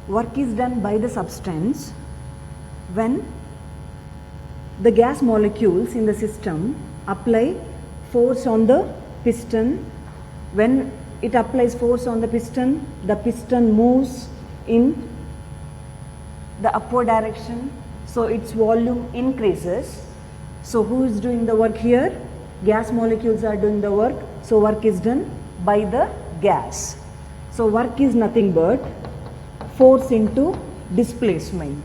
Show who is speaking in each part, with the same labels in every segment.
Speaker 1: Work is done by the substance when the gas molecules in the system apply force on the piston. When it applies force on the piston moves in the upward direction, so its volume increases. So who is doing the work here? Gas molecules are doing the work, so work is done by the gas. So work is nothing but force into displacement.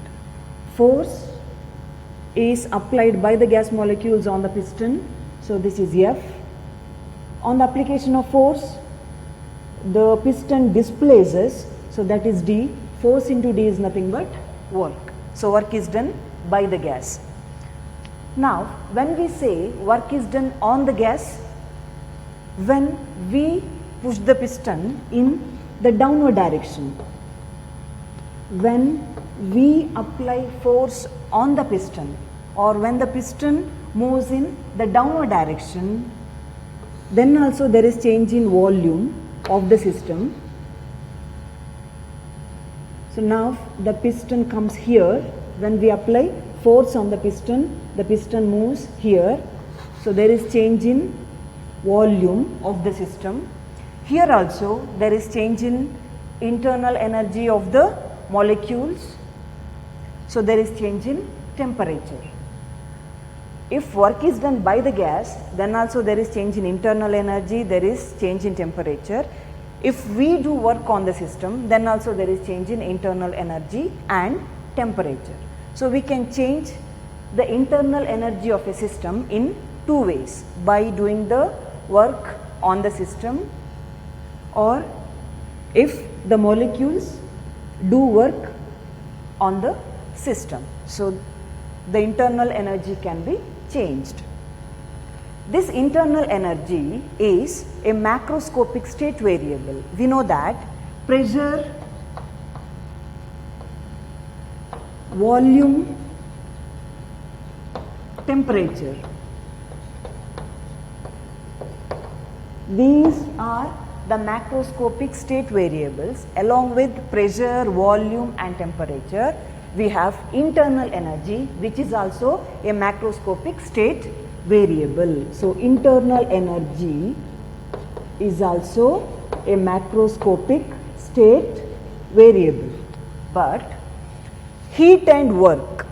Speaker 1: Force is applied by the gas molecules on the piston, so this is F. On the application of force, the piston displaces, so that is D. Force into D is nothing but work. So work is done by the gas. Now when we say work is done on the gas, when we push the piston in the downward direction, when we apply force on the piston, or when the piston moves in the downward direction, then also there is change in volume of the system. So now the piston comes here. When we apply force on the piston moves here. So there is change in volume of the system. Here also there is change in internal energy of the molecules. So there is change in temperature. If work is done by the gas, then also there is change in internal energy, there is change in temperature. If we do work on the system, then also there is change in internal energy and temperature. So we can change the internal energy of a system in two ways: by doing the work on the system, or if the molecules do work on the system. So the internal energy can be changed. This internal energy is a macroscopic state variable. We know that pressure, volume, temperature, these are the macroscopic state variables. Along with pressure, volume and temperature, we have internal energy, which is also a macroscopic state variable. So internal energy is also a macroscopic state variable. But heat and work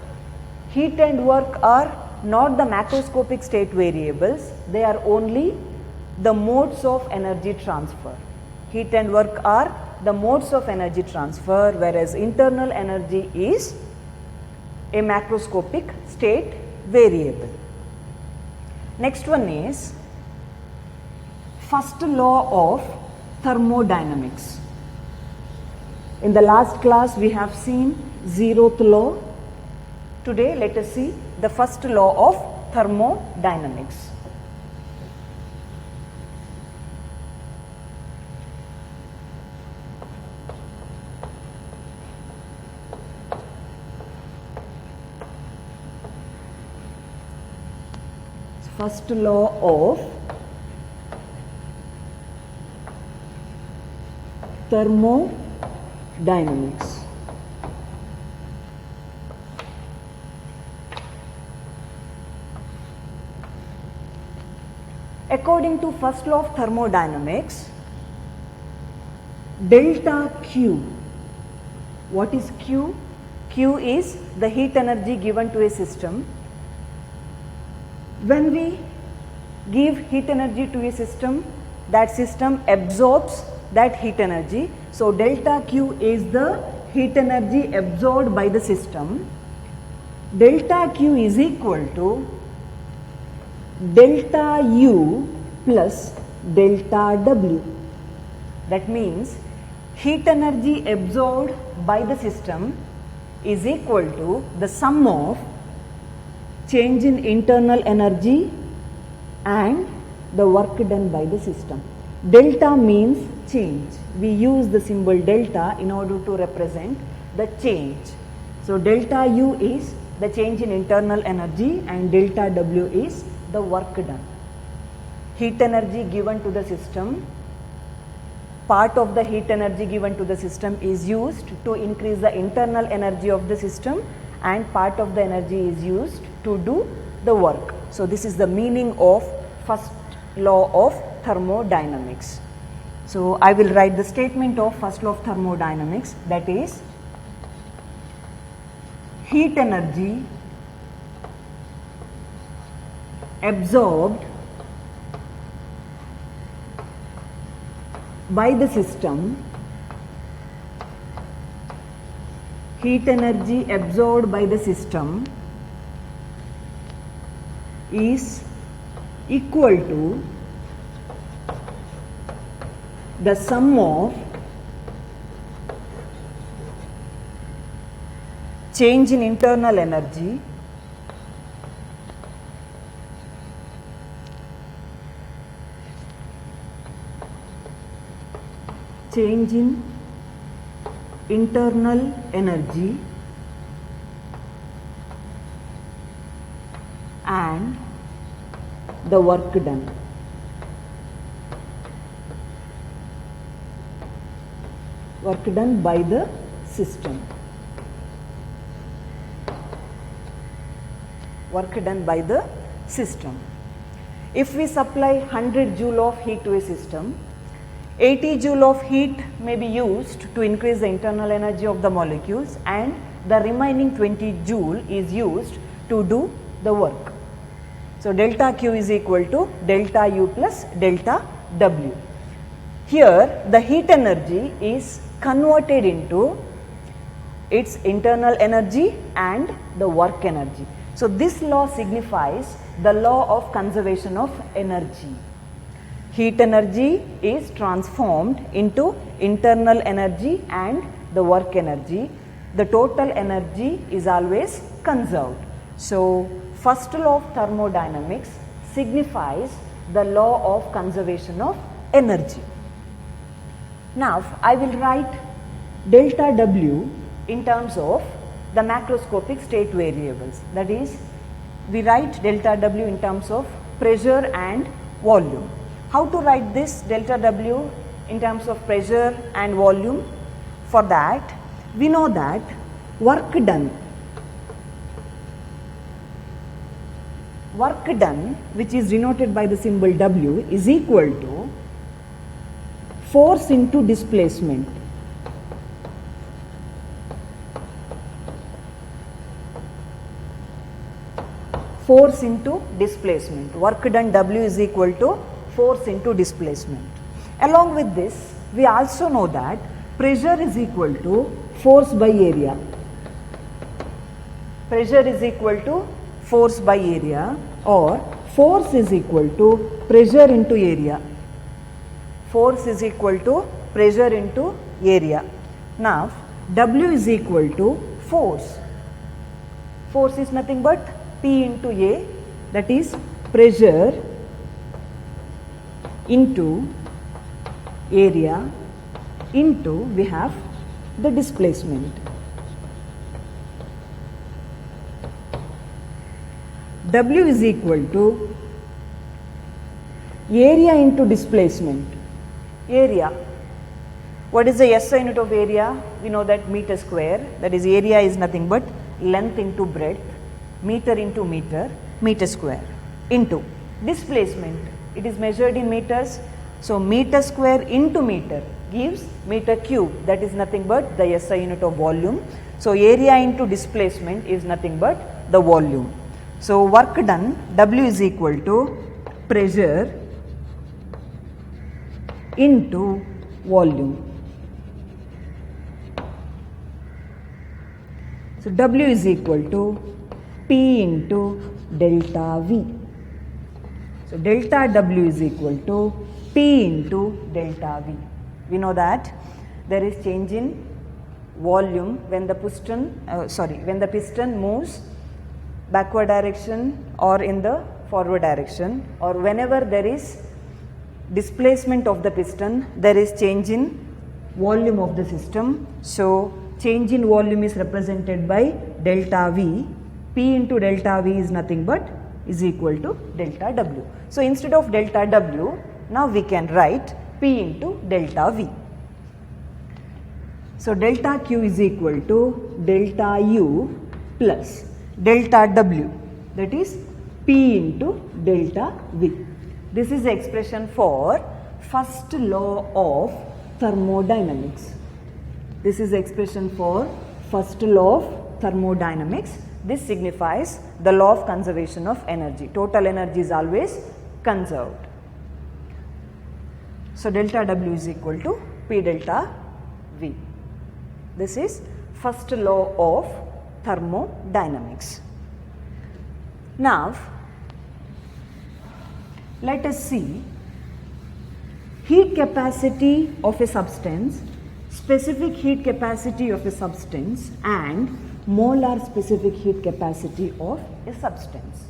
Speaker 1: are not the macroscopic state variables, they are only the modes of energy transfer. Heat and work are the modes of energy transfer, whereas internal energy is a macroscopic state variable. Next one is first law of thermodynamics. In the last class we have seen zeroth law. Today let us see the first law of thermodynamics. First law of thermodynamics. According to first law of thermodynamics, delta Q. What is Q? Q is the heat energy given to a system. When we give heat energy to a system, that system absorbs that heat energy. So delta Q is the heat energy absorbed by the system. Delta Q is equal to delta U plus delta W. That means heat energy absorbed by the system is equal to the sum of change in internal energy and the work done by the system. Delta means change. We use the symbol delta in order to represent the change. So delta U is the change in internal energy and delta W is the work done. Heat energy given to the system part of the heat energy given to the system is used to increase the internal energy of the system, and part of the energy is used to do the work. So, this is the meaning of first law of thermodynamics. So, I will write the statement of first law of thermodynamics, that is heat energy absorbed by the system, heat energy absorbed by the system is equal to the sum of change in internal energy change in internal energy and the work done. Work done by the system. Work done by the system. If we supply 100 joule of heat to a system, 80 joule of heat may be used to increase the internal energy of the molecules, and the remaining 20 joule is used to do the work. So, delta Q is equal to delta U plus delta W. Here the heat energy is converted into its internal energy and the work energy. So, this law signifies the law of conservation of energy. Heat energy is transformed into internal energy and the work energy. The total energy is always conserved. So, first law of thermodynamics signifies the law of conservation of energy. Now, I will write delta W in terms of the macroscopic state variables. That is, we write delta W in terms of pressure and volume. How to write this delta W in terms of pressure and volume? For that, we know that work done, which is denoted by the symbol W, is equal to force into displacement. Force into displacement. Work done W is equal to force into displacement. Along with this, we also know that pressure is equal to force by area. Pressure is equal to force by area, or force is equal to pressure into area. Force is equal to pressure into area. Now, W is equal to force. Force is nothing but P into A, that is pressure into area into, we have the displacement. W is equal to area into displacement. Area. What is the SI unit of area? We know that meter square, that is area is nothing but length into breadth, meter into meter, meter square, into displacement. It is measured in meters. So, meter square into meter gives meter cube, that is nothing but the SI unit of volume. So, area into displacement is nothing but the volume. So, work done W is equal to pressure into volume. So, W is equal to P into delta V. So, delta W is equal to P into delta V. We know that there is change in volume when the piston moves backward direction or in the forward direction, or whenever there is displacement of the piston, there is change in volume of the system. So, change in volume is represented by delta V. P into delta V is nothing but is equal to delta W. So, instead of delta W, now we can write P into delta V. So delta Q is equal to delta U plus delta W, that is P into delta V. This is the expression for first law of thermodynamics. This is the expression for first law of thermodynamics. This signifies the law of conservation of energy. Total energy is always conserved. So delta W is equal to P delta V. This is first law of thermodynamics. Now let us see heat capacity of a substance, specific heat capacity of a substance and molar specific heat capacity of a substance.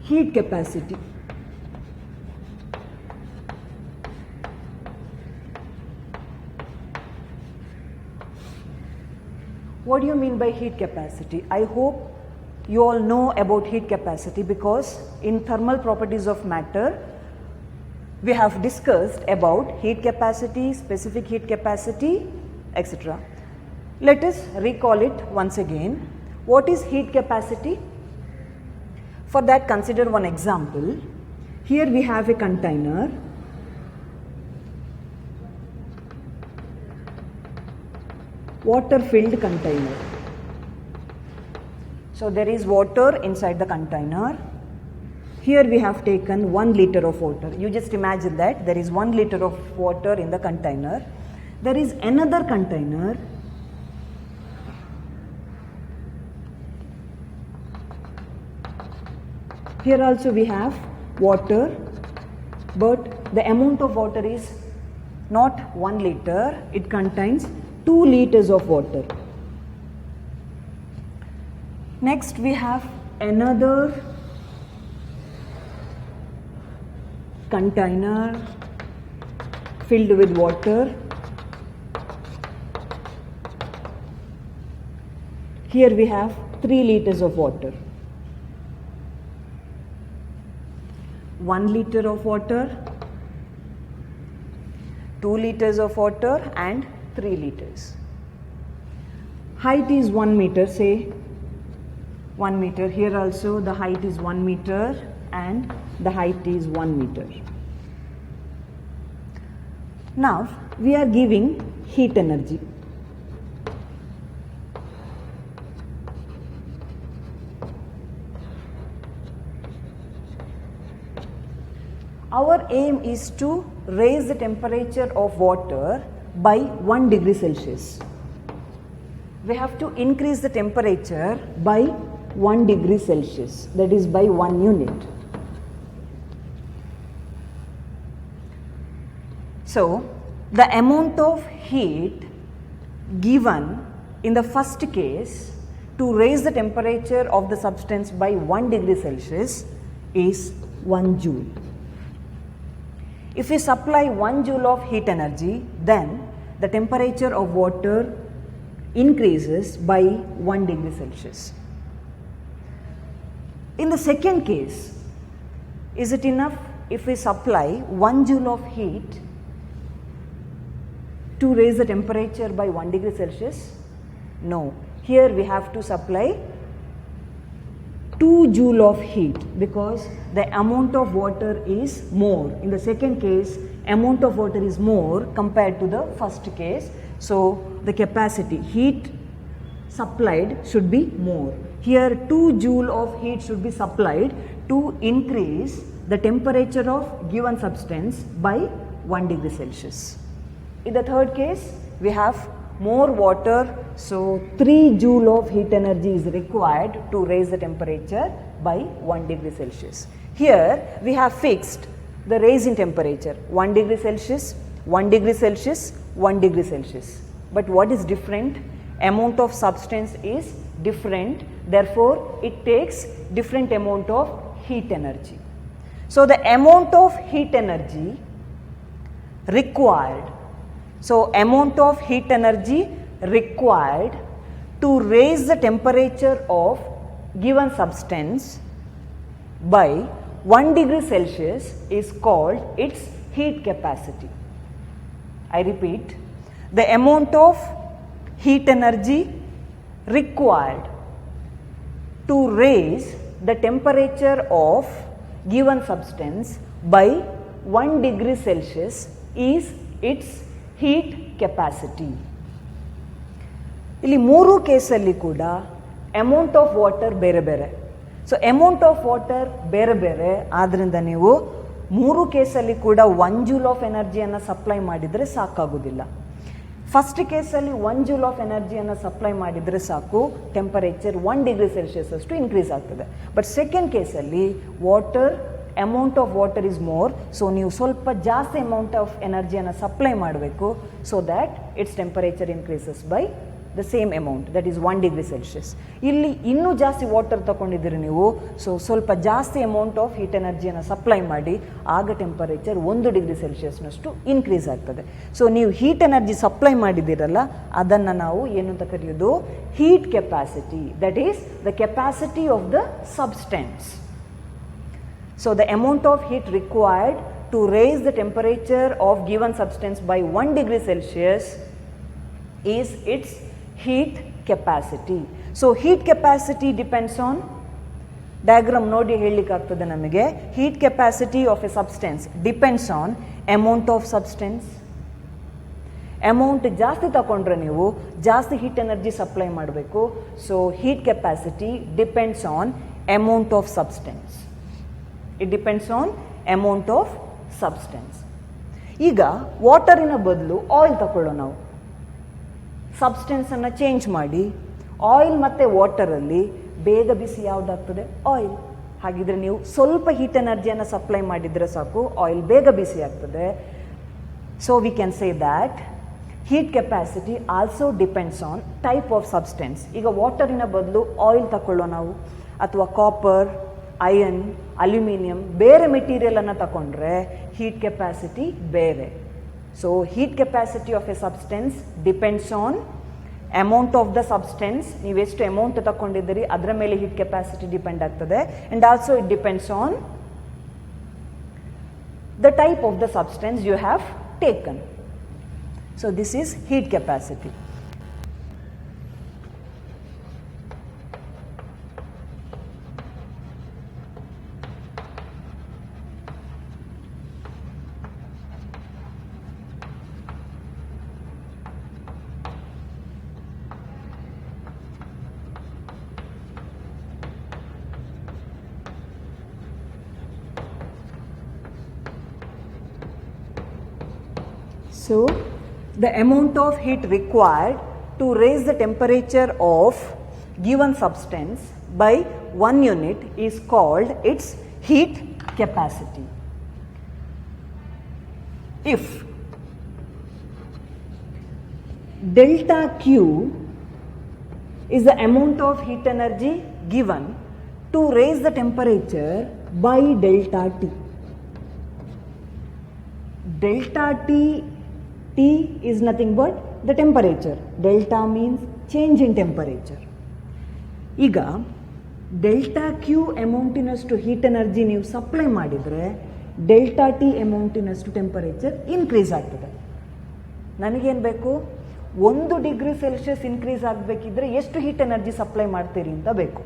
Speaker 1: Heat capacity. What do you mean by heat capacity? I hope you all know about heat capacity, because in thermal properties of matter we have discussed about heat capacity, specific heat capacity, etc. Let us recall it once again. What is heat capacity? For that, consider one example. Here we have a container. Water filled container. So there is water inside the container. Here we have taken 1 liter of water. You just imagine that there is 1 liter of water in the container. There is another container. Here also we have water, but the amount of water is not 1 liter, it contains 2 liters of water. Next we have another container filled with water. Here we have 3 liters of water. 1 liter of water, 2 liters of water and 3 liters. Height is 1 meter, say 1 meter. Here also the height is 1 meter and the height is 1 meter. Now we are giving heat energy. Our aim is to raise the temperature of water by 1 degree Celsius. We have to increase the temperature by 1 degree Celsius, that is by 1 unit. So the amount of heat given in the first case to raise the temperature of the substance by 1 degree Celsius is 1 joule. If we supply 1 joule of heat energy, then the temperature of water increases by 1 degree Celsius. In the second case, is it enough if we supply 1 joule of heat to raise the temperature by 1 degree Celsius? No. Here we have to supply 2 joule of heat, because the amount of water is more. In the second case, amount of water is more compared to the first case. So the capacity, heat supplied should be more. Here 2 joule of heat should be supplied to increase the temperature of given substance by 1 degree Celsius. In the third case, we have more water, so 3 joule of heat energy is required to raise the temperature by 1 degree Celsius. Here we have fixed the raise in temperature 1 degree Celsius, 1 degree Celsius, 1 degree Celsius. But what is different? Amount of substance is different, therefore it takes different amount of heat energy. So the amount of heat energy required, so amount of heat energy required to raise the temperature of given substance by 1 degree Celsius is called its heat capacity. I repeat, the amount of heat energy required to raise the temperature of given substance by 1 degree Celsius is its heat capacity. ಇಲ್ಲಿ ಮೂರು ಕೇಸಲ್ಲಿ ಕೂಡ amount of water ಬೇರೆ ಬೇರೆ. So amount of water ಬೇರೆ ಬೇರೆ ಆದ್ದರಿಂದ ನೀವು ಮೂರು ಕೇಸಲ್ಲಿ ಕೂಡ 1 ಜೂಲ್ ಆಫ್ ಎನರ್ಜಿಯನ್ನು ಸಪ್ಲೈ ಮಾಡಿದರೆ ಸಾಕಾಗೋದಿಲ್ಲ. ಫಸ್ಟ್ ಕೇಸಲ್ಲಿ 1 ಜೂಲ್ ಆಫ್ ಎನರ್ಜಿಯನ್ನು ಸಪ್ಲೈ ಮಾಡಿದರೆ ಸಾಕು, ಟೆಂಪರೇಚರ್ 1 ಡಿಗ್ರಿ ಸೆಲ್ಸಿಯಸ್ ಅಷ್ಟು ಇನ್ಕ್ರೀಸ್ ಆಗ್ತದೆ. ಬಟ್ ಸೆಕೆಂಡ್ ಕೇಸಲ್ಲಿ water amount of water is more, so ನೀವು ಸ್ವಲ್ಪ ಜಾಸ್ತಿ ಅಮೌಂಟ್ ಆಫ್ ಎನರ್ಜಿಯನ್ನು ಸಪ್ಲೈ ಮಾಡಬೇಕು, so that it's temperature increases by the same amount, that is 1 degree Celsius. ಇಲ್ಲಿ ಇನ್ನೂ ಜಾಸ್ತಿ ವಾಟರ್ ತಗೊಂಡಿದ್ದೀರಿ ನೀವು, ಸೊ ಸ್ವಲ್ಪ ಜಾಸ್ತಿ ಅಮೌಂಟ್ ಆಫ್ ಹೀಟ್ ಎನರ್ಜಿಯನ್ನು ಸಪ್ಲೈ ಮಾಡಿ, ಆಗ ಟೆಂಪರೇಚರ್ 1 ಡಿಗ್ರಿ ಸೆಲ್ಸಿಯಸ್ನಷ್ಟು ಇನ್ಕ್ರೀಸ್ ಆಗ್ತದೆ. ಸೊ ನೀವು ಹೀಟ್ ಎನರ್ಜಿ ಸಪ್ಲೈ ಮಾಡಿದ್ದೀರಲ್ಲ, ಅದನ್ನು ನಾವು ಏನು ಅಂತ ಕರೆಯೋದು, heat capacity, that is the capacity of the substance. So the amount of heat required to raise the temperature of given substance by 1 degree Celsius is its heat capacity. So heat capacity depends on, diagram ನೋಡಿ ಹೇಳಲಿಕ್ಕೆ ಆಗ್ತದೆ ನಮಗೆ, heat capacity of a substance depends on amount of substance. Amount ಜಾಸ್ತಿ ತಗೊಂಡ್ರೆ ನೀವು ಜಾಸ್ತಿ heat energy supply ಮಾಡಬೇಕು. So heat capacity depends on amount of substance. It depends on amount of substance. ಈಗ ವಾಟರಿನ ಬದಲು ಆಯಿಲ್ ತಗೊಳ್ಳೋ ನಾವು, ಸಬ್ಸ್ಟೆನ್ಸನ್ನು ಚೇಂಜ್ ಮಾಡಿ. ಆಯಿಲ್ ಮತ್ತು ವಾಟರಲ್ಲಿ ಬೇಗ ಬಿಸಿ ಯಾವುದಾಗ್ತದೆ, ಆಯಿಲ್. ಹಾಗಿದ್ರೆ ನೀವು ಸ್ವಲ್ಪ ಹೀಟ್ ಎನರ್ಜಿಯನ್ನು ಸಪ್ಲೈ ಮಾಡಿದರೆ ಸಾಕು, ಆಯಿಲ್ ಬೇಗ ಬಿಸಿ ಆಗ್ತದೆ. So we can say that heat capacity also depends on type of substance. ಈಗ ವಾಟರಿನ ಬದಲು ಆಯಿಲ್ ತಗೊಳ್ಳೋ ನಾವು, ಅಥವಾ ಕಾಪರ್, ಐರನ್, ಅಲ್ಯೂಮಿನಿಯಂ ಬೇರೆ ಮೆಟೀರಿಯಲನ್ನು ತಗೊಂಡ್ರೆ ಹೀಟ್ ಕೆಪಾಸಿಟಿ ಬೇರೆ. So heat capacity of a substance depends on amount of the substance. ನೀವೆಷ್ಟು ಅಮೌಂಟ್ ತಗೊಂಡಿದ್ದೀರಿ ಅದರ ಮೇಲೆ ಹೀಟ್ ಕೆಪಾಸಿಟಿ ಡಿಪೆಂಡ್ ಆಗ್ತದೆ. And also it depends on the type of the substance you have taken. So this is heat capacity. So the amount of heat required to raise the temperature of given substance by 1 unit is called its heat capacity. If delta Q is the amount of heat energy given to raise the temperature by delta T. Delta T is nothing but the temperature. Delta means change in temperature. ಈಗ delta Q ಅಮೌಂಟಿನಷ್ಟು heat energy ನೀವು supply ಮಾಡಿದರೆ delta T ಅಮೌಂಟಿನಷ್ಟು temperature increase ಆಗ್ತದೆ. ನನಗೇನು ಬೇಕು, 1 degree Celsius increase ಆಗಬೇಕಿದ್ರೆ ಎಷ್ಟು heat energy supply ಮಾಡ್ತೀರಿ ಅಂತ ಬೇಕು.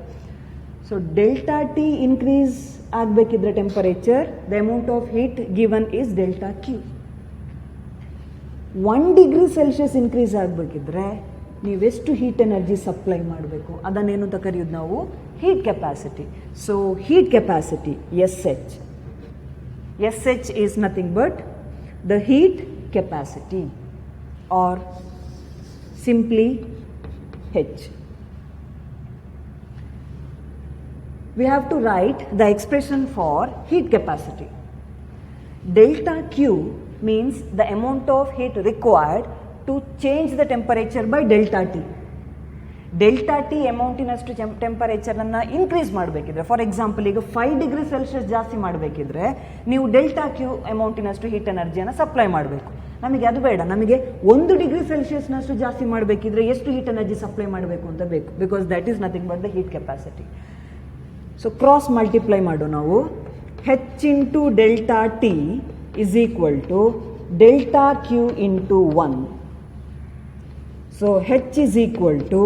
Speaker 1: ಸೊ ಡೆಲ್ಟಾ ಟಿ ಇನ್ಕ್ರೀಸ್ ಆಗಬೇಕಿದ್ರೆ temperature, the amount of heat given is delta Q. 1 degree Celsius increase ಆಗಬೇಕಿದ್ರೆ ನೀವೆಷ್ಟು ಹೀಟ್ ಎನರ್ಜಿ ಸಪ್ಲೈ ಮಾಡಬೇಕು, ಅದನ್ನೇನು ಅಂತ ಕರೆಯೋದು ನಾವು heat capacity. So heat capacity S H is nothing but the heat capacity or simply H. We have to write the expression for heat capacity. Delta Q means the amount of heat required to change the temperature by delta T. Delta T ಅಮೌಂಟಿನಷ್ಟು ಟೆಂಪರೇಚರನ್ನು increase ಮಾಡಬೇಕಿದ್ರೆ, for example ಈಗ 5 degree Celsius ಜಾಸ್ತಿ ಮಾಡಬೇಕಿದ್ರೆ ನೀವು delta Q ಅಮೌಂಟಿನಷ್ಟು heat ಎನರ್ಜಿಯನ್ನು supply ಮಾಡಬೇಕು. ನಮಗೆ ಅದು ಬೇಡ, ನಮಗೆ 1 ಡಿಗ್ರಿ ಸೆಲ್ಸಿಯಸ್ನಷ್ಟು ಜಾಸ್ತಿ ಮಾಡಬೇಕಿದ್ರೆ ಎಷ್ಟು ಹೀಟ್ ಎನರ್ಜಿ ಸಪ್ಲೈ ಮಾಡಬೇಕು ಅಂತ ಬೇಕು, because that is nothing but the heat capacity. So cross multiply ಮಾಡು ನಾವು. H into delta T is equal to delta Q into 1. So H is equal to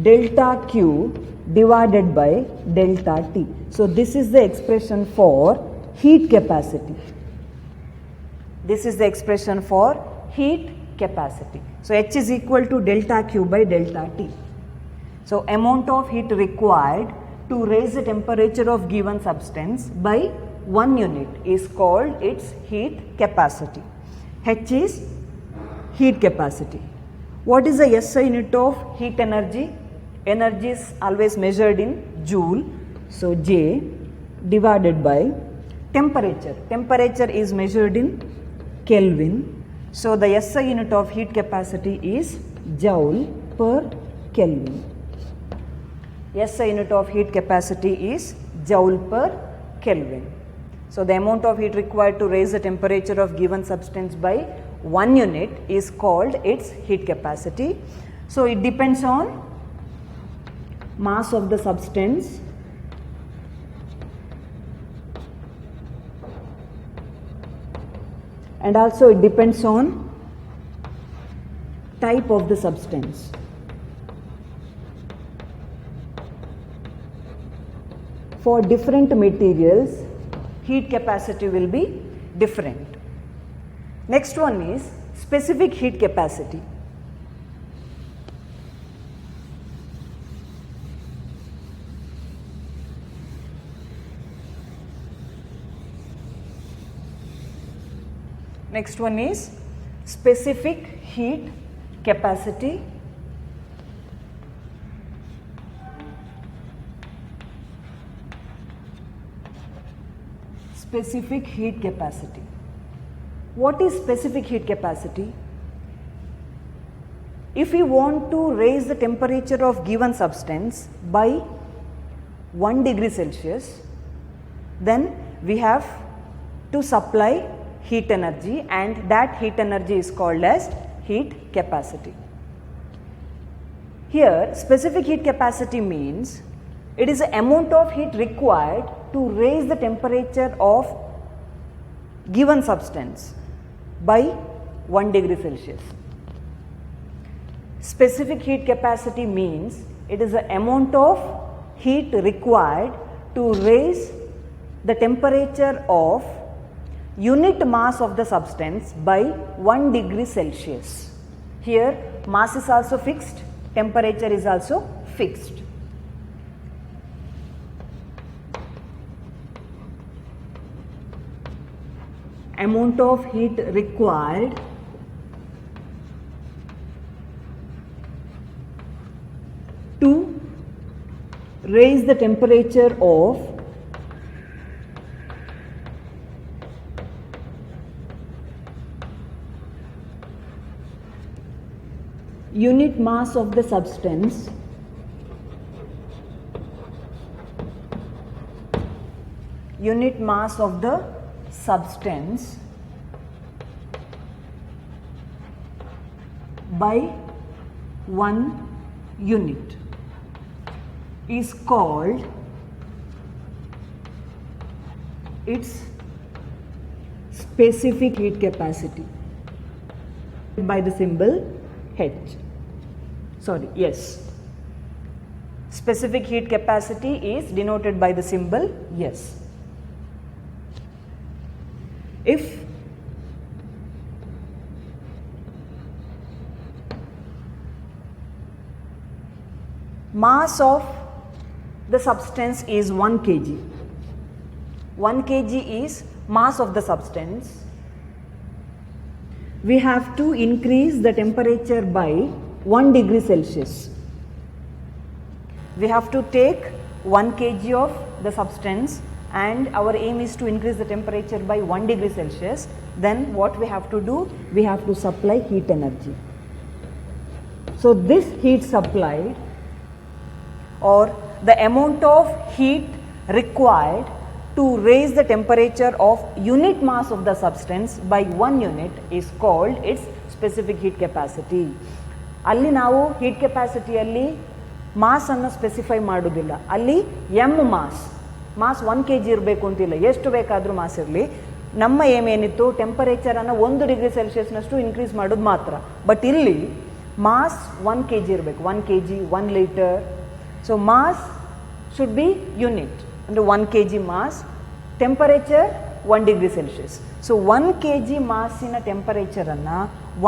Speaker 1: delta Q divided by delta T. So this is the expression for heat capacity. This is the expression for heat capacity. So H is equal to delta Q by delta T. So amount of heat required to raise the temperature of given substance by 1 unit is called its heat capacity. H is heat capacity. What is the SI unit of heat energy? Energy is always measured in joule. So J divided by temperature. Temperature is measured in Kelvin. So the SI unit of heat capacity is joule per Kelvin. SI unit of heat capacity is joule per Kelvin. So the amount of heat required to raise the temperature of given substance by 1 unit is called its heat capacity. So it depends on mass of the substance, and also it depends on type of the substance. For different materials, heat capacity will be different. Next one is specific heat capacity. Next one is specific heat capacity. Specific heat capacity. What is specific heat capacity? If we want to raise the temperature of given substance by 1 degree Celsius, then we have to supply heat energy, and that heat energy is called as heat capacity. Here specific heat capacity means it is the amount of heat required to raise the temperature of given substance by 1 degree Celsius. Specific heat capacity means it is the amount of heat required to raise the temperature of unit mass of the substance by 1 degree Celsius. Here mass is also fixed, temperature is also fixed. Amount of heat required to raise the temperature of unit mass of the substance by 1 unit is called its specific heat capacity by the symbol H. Specific heat capacity is denoted by the symbol S. If mass of the substance is 1 kg, 1 kg is mass of the substance, we have to increase the temperature by 1 degree Celsius. We have to take 1 kg of the substance and our aim is to increase the temperature by 1 degree Celsius. Then what we have to do? We have to supply heat energy. So this heat supplied, or the amount of heat required to raise the temperature of unit mass of the substance by 1 unit is called its specific heat capacity. ಅಲ್ಲಿ ನಾವು heat capacity ಅಲ್ಲಿ mass ಅನ್ನು specify ಮಾಡುವುದಿಲ್ಲ, ಅಲ್ಲಿ m mass mass 1 kg ಇರಬೇಕು ಅಂತಿಲ್ಲ, ಎಷ್ಟು ಬೇಕಾದರೂ ಮಾಸ್ ಇರಲಿ. ನಮ್ಮ ಏಮ್ ಏನಿತ್ತು, ಟೆಂಪರೇಚರನ್ನು 1 ಡಿಗ್ರಿ ಸೆಲ್ಸಿಯಸ್ನಷ್ಟು ಇನ್ಕ್ರೀಸ್ ಮಾಡೋದು ಮಾತ್ರ. ಬಟ್ ಇಲ್ಲಿ ಮಾಸ್ 1 kg ಇರಬೇಕು, 1 kg 1 litre. So mass should be unit, ಅಂದರೆ 1 kg mass, temperature 1 degree Celsius. So 1 kg ಮಾಸಿನ ಟೆಂಪರೇಚರನ್ನು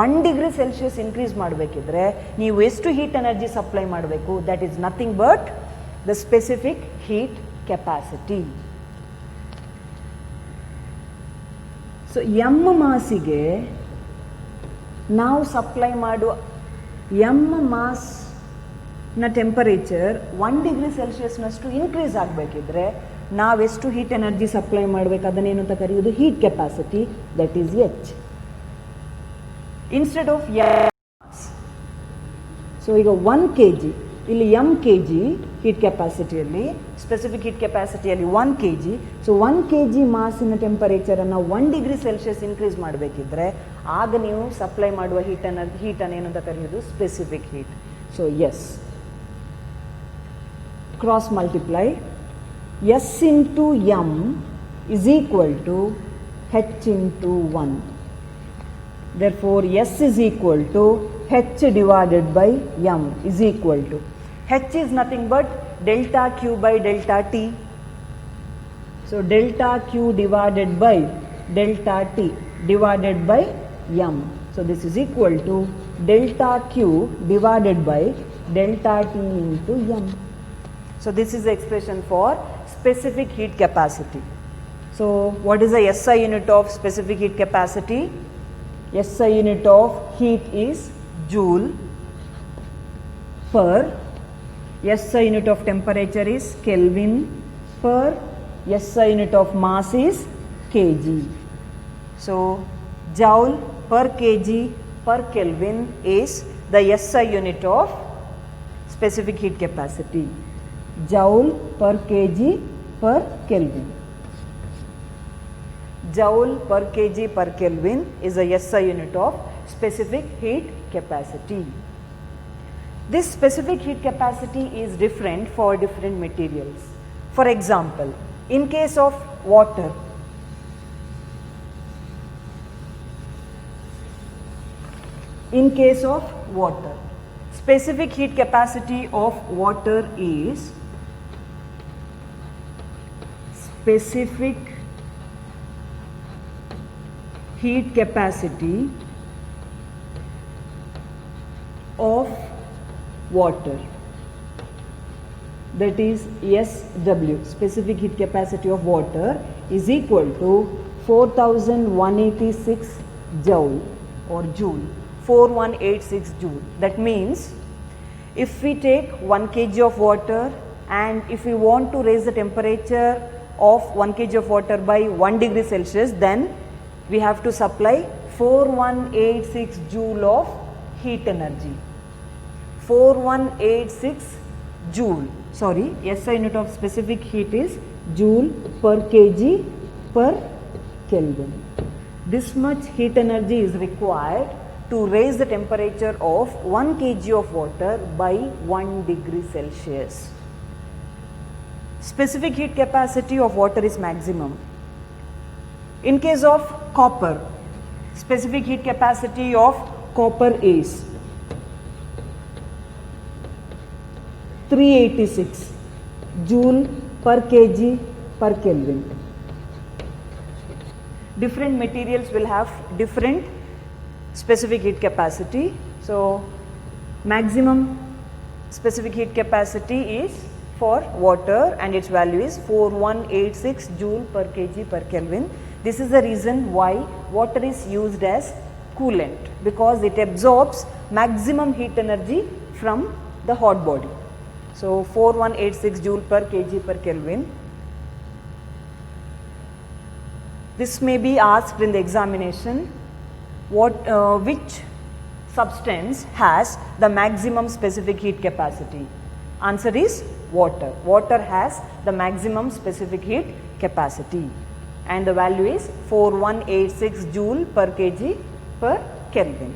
Speaker 1: 1 ಡಿಗ್ರಿ ಸೆಲ್ಸಿಯಸ್ ಇನ್ಕ್ರೀಸ್ ಮಾಡಬೇಕಿದ್ರೆ ನೀವು ಎಷ್ಟು ಹೀಟ್ ಎನರ್ಜಿ ಸಪ್ಲೈ ಮಾಡಬೇಕು? That is nothing but the specific heat capacity. So M ಮಾಸಿಗೆ ನಾವು ಸಪ್ಲೈ ಮಾಡುವ ಎಮ್ ಮಾಸ್ನ ಟೆಂಪರೇಚರ್ 1 ಡಿಗ್ರಿ ಸೆಲ್ಸಿಯಸ್ನಷ್ಟು ಇನ್ಕ್ರೀಸ್ ಆಗಬೇಕಿದ್ರೆ ನಾವೆಷ್ಟು ಹೀಟ್ ಎನರ್ಜಿ ಸಪ್ಲೈ ಮಾಡಬೇಕು? ಅದನ್ನೇನು ಅಂತ ಕರೆಯೋದು heat capacity, that is H instead of S. So ಈಗ 1 kg, ಇಲ್ಲಿ ಎಮ್ kg ಹೀಟ್ ಕೆಪಾಸಿಟಿಯಲ್ಲಿ, ಸ್ಪೆಸಿಫಿಕ್ ಹೀಟ್ ಕೆಪಾಸಿಟಿಯಲ್ಲಿ 1 kg. ಸೊ 1 kg ಮಾಸಿನ ಟೆಂಪರೇಚರನ್ನು 1 ಡಿಗ್ರಿ ಸೆಲ್ಸಿಯಸ್ ಇನ್ಕ್ರೀಸ್ ಮಾಡಬೇಕಿದ್ರೆ ಆಗ ನೀವು ಸಪ್ಲೈ ಮಾಡುವ ಹೀಟನ್ನು ಏನು ಅಂತ ಕರೆಯೋದು? Specific heat. So S cross multiply, S into M is equal to H into 1. Therefore, S is equal to H divided by M is equal to, H is nothing but delta Q by delta T. So, delta Q divided by delta T divided by M. So, this is equal to delta Q divided by delta T into M. So, this is the expression for specific heat capacity. So, what is the SI unit of specific heat capacity? SI unit of heat is joule per, SI unit of temperature is Kelvin per, SI unit of mass is kg. So, joule per kg per Kelvin is the SI unit of specific heat capacity. Joule per kg per Kelvin. Joule per kg per Kelvin is the SI unit of specific heat capacity. This specific heat capacity is different for different materials. For example, in case of water, specific heat capacity of water is specific heat capacity of water, that is SW, specific heat capacity of water is equal to 4186 joule or joule, 4186 joule. That means if we take 1 kg of water and if we want to raise the temperature of 1 kg of water by 1 degree Celsius, then we have to supply 4186 joule of heat energy. 4186 joule, sorry, SI unit of specific heat is joule per kg per Kelvin. This much heat energy is required to raise the temperature of 1 kg of water by 1 degree Celsius. Specific heat capacity of water is maximum. In case of copper, specific heat capacity of copper is 386 joule per kg per Kelvin. Different materials will have different specific heat capacity. So, maximum specific heat capacity is for water and its value is 4186 joule per kg per Kelvin. This is the reason why water is used as coolant, because it absorbs maximum heat energy from the hot body. So, 4186 joule per kg per Kelvin. This may be asked in the examination, which substance has the maximum specific heat capacity? Answer is water. Water has the maximum specific heat capacity and the value is 4186 joule per kg per Kelvin.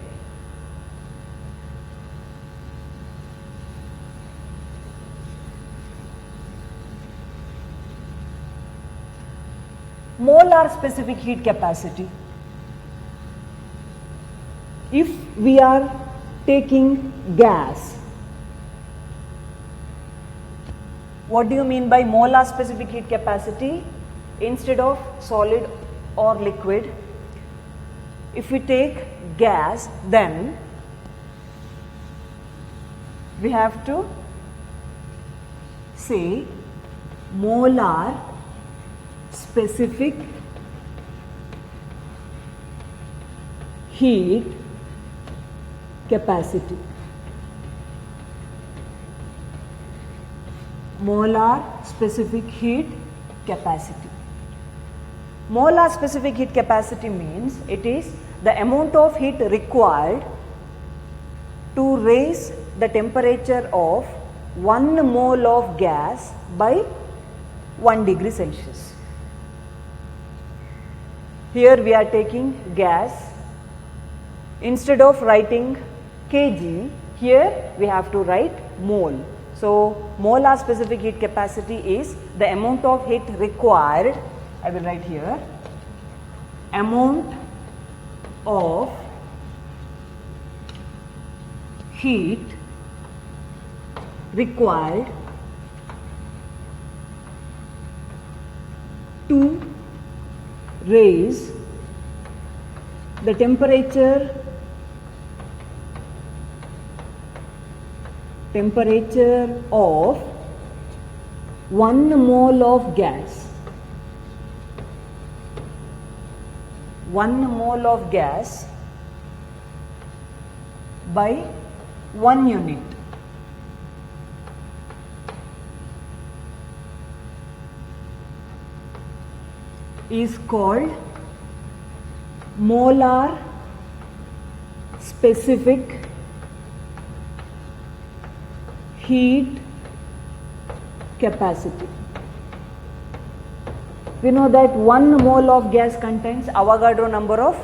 Speaker 1: molar specific heat capacity. If we are taking gas, what do you mean by molar specific heat capacity? Instead of solid or liquid, if we take gas, then we have to say molar specific heat capacity. Molar specific heat capacity. Molar specific heat capacity means it is the amount of heat required to raise the temperature of 1 mole of gas by 1 degree Celsius. Here we are taking gas. Instead of writing kg, here we have to write mole. So, molar specific heat capacity is the amount of heat required. I will write here, amount of heat required to raise the temperature of 1 mole of gas. 1 mole of gas by 1 unit. Is called molar specific heat capacity. We know that 1 mole of gas contains Avogadro number of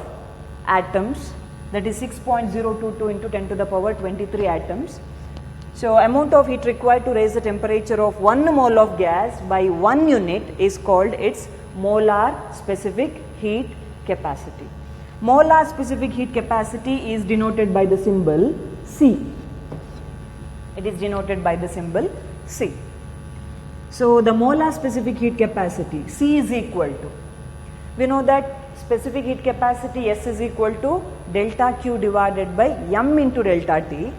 Speaker 1: atoms, that is 6.022 into 10 to the power 23 atoms. So, amount of heat required to raise the temperature of 1 mole of gas by 1 unit is called its molar specific heat capacity. Molar specific heat capacity is denoted by the symbol C. It is denoted by the symbol C. So, the molar specific heat capacity C is equal to, we know that specific heat capacity S is equal to delta Q divided by M into delta T.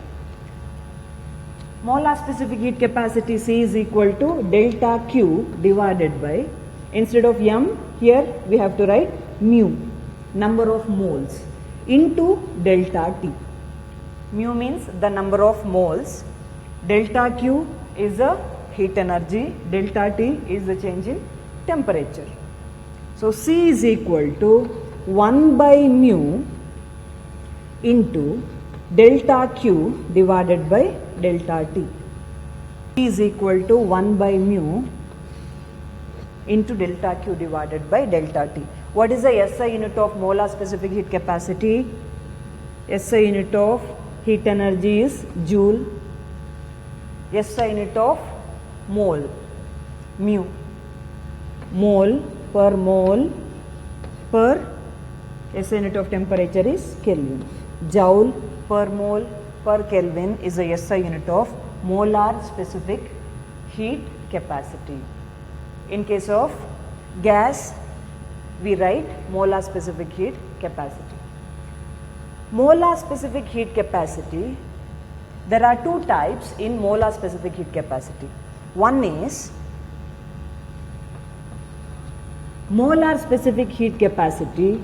Speaker 1: Molar specific heat capacity C is equal to delta Q divided by, instead of M, here we have to write mu, number of moles, into delta T. Mu means the number of moles, delta Q is the heat energy, delta T is the change in temperature. So, C is equal to 1 by mu into delta Q divided by delta T. C is equal to 1 by mu into delta Q divided by delta T. What is the SI unit of molar specific heat capacity? SI unit of heat energy is joule. SI unit of mole, mu. Mole per SI unit of temperature is Kelvin. Joule per mole per Kelvin is the SI unit of molar specific heat capacity. In case of gas, we write molar specific heat capacity. Molar specific heat capacity, there are two types in molar specific heat capacity. One is molar specific heat capacity,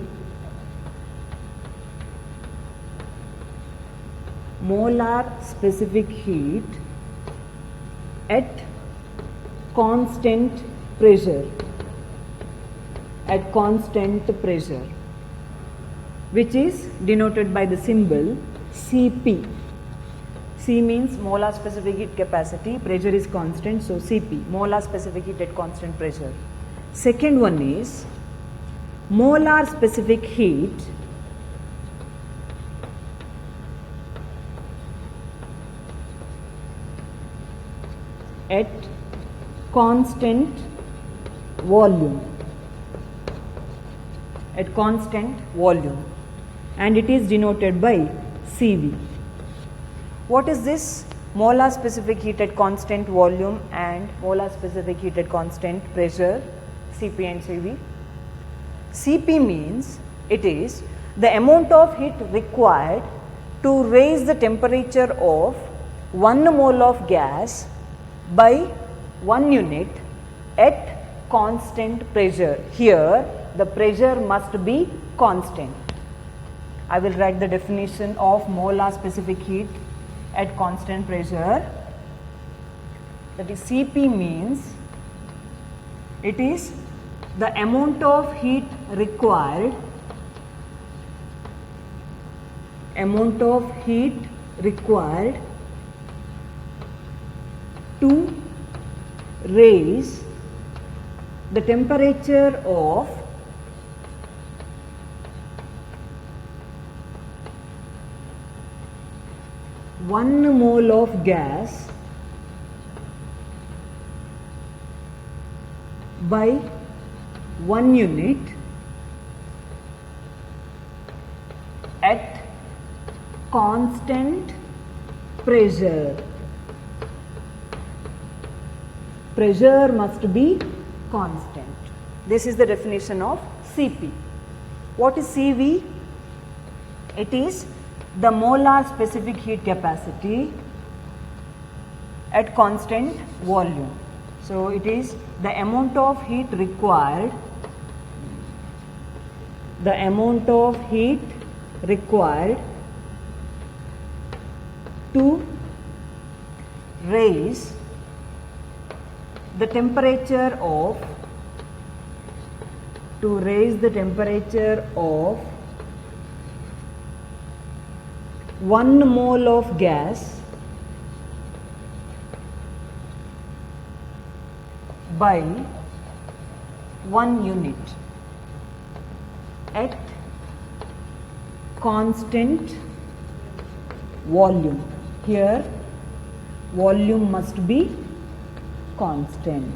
Speaker 1: molar specific heat at constant pressure, which is denoted by the symbol Cp. C means molar specific heat capacity, pressure is constant, so Cp, molar specific heat at constant pressure. Second one is molar specific heat at constant volume. at constant volume, and it is denoted by Cv. What is this? Molar specific heat at constant volume and molar specific heat at constant pressure, Cp and Cv. Cp means it is the amount of heat required to raise the temperature of 1 mole of gas by 1 unit at constant pressure. Here the pressure must be constant. I will write the definition of molar specific heat at constant pressure. That is, Cp means it is the amount of heat required to raise the temperature of 1 mole of gas by 1 unit at constant pressure. Pressure must be constant. This is the definition of Cp. What is Cv? It is the molar specific heat capacity at constant volume. So it is the amount of heat required, to raise the temperature of 1 mole of gas by 1 unit at constant volume. Here volume must be constant.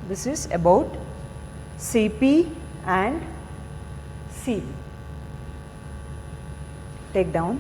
Speaker 1: This is about Cp and Cv. Take down.